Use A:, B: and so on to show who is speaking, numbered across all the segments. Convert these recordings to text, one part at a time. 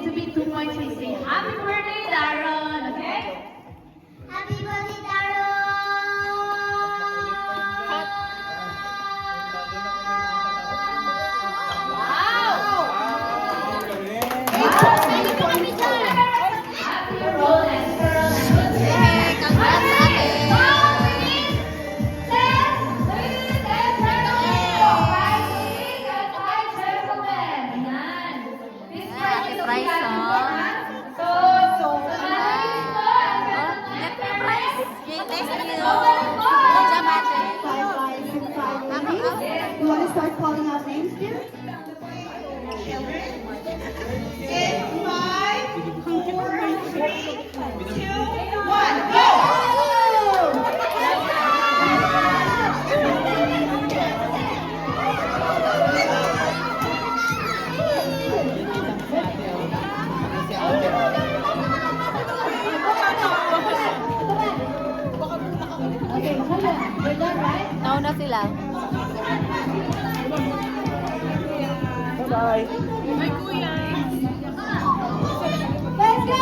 A: need to be 2 points. We say happy birthday, Daron. Okay?
B: Happy birthday, Taro!
A: Happy roll and curl and good
C: Yay! Congrats, ate! Happy prize, oh. Get your prize! Yay, thank you! Good job, ate!
B: You want to start calling out names, dear? In 5, 4, 3, 2, 1, go!
A: Okay, you're done, right?
C: Nauna sila.
D: Bye-bye.
A: Let's go!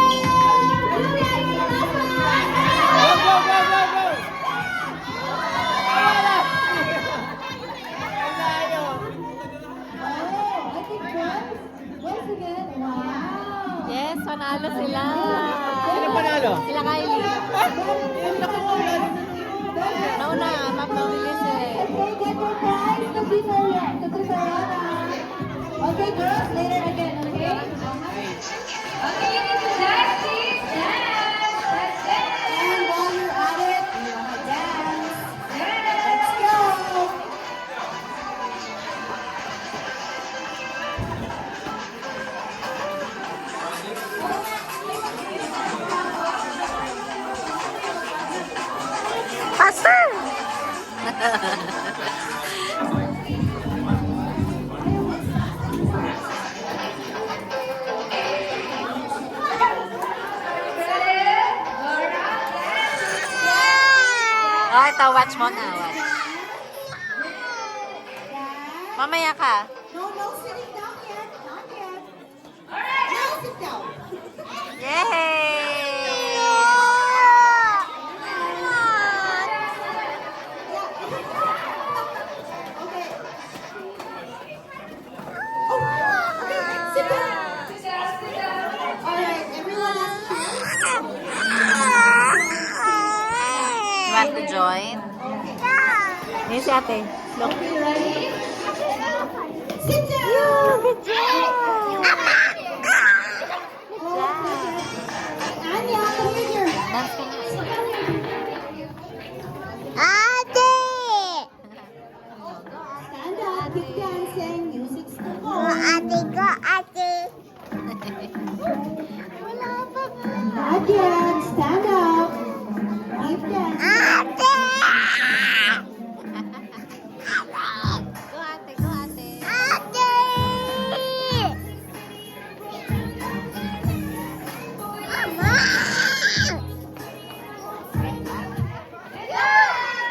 A: Oh, I think once again, wow!
C: Yes, panalo sila.
D: Sino panalo?
C: Sila Kylie. Nauna, ma'am, naulilis eh.
A: Okay, get your prize to Tifarana. Okay, girls, later again, okay? Okay, you need to dance, please. Dance. Let's dance. And while you're at it, you wanna dance. Let's go.
C: Faster! Oh, ito, watch mo na, watch. Mamaya ka.
B: No, no sitting down yet. Not yet. Now sit down.
C: Yay!
B: Okay. Okay, sit down. Alright, everyone has
C: You want to join? Yes, ate. Look.
A: Okay, ready?
B: sit down.
C: Good job!
B: Anya, come here.
C: Dance ka na.
B: Stand up, keep dancing. Music's the goal. Not yet. Stand up. Keep dancing.
C: Go, ate. Go, ate.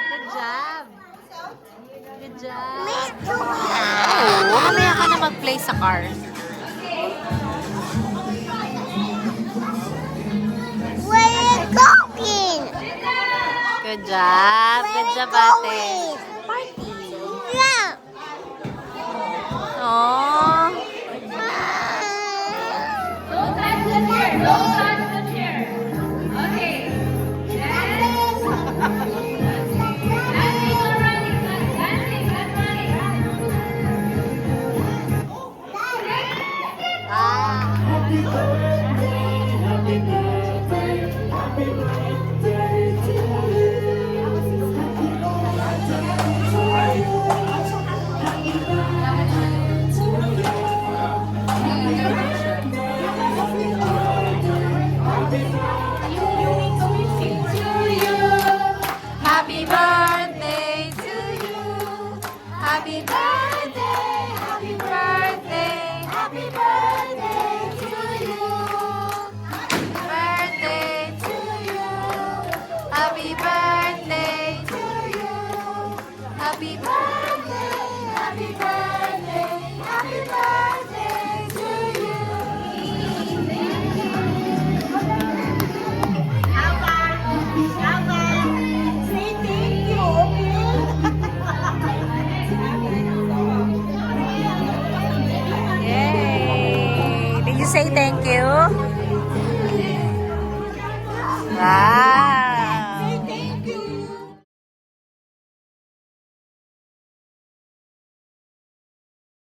C: Good job. Good job. Oo, mamaya ka na mag-play sa car. Good job. Good job, ate. Party. Oh.
A: Don't touch the chair. Don't touch the chair. Okay. Dance. Dancing or running? Dancing, not running.
C: Ah. Happy birthday to you. Happy birthday, happy birthday, happy birthday to you. Happy birthday to you. Happy birthday to you. Happy birthday, happy birthday, happy birthday to you. say thank you? Wow.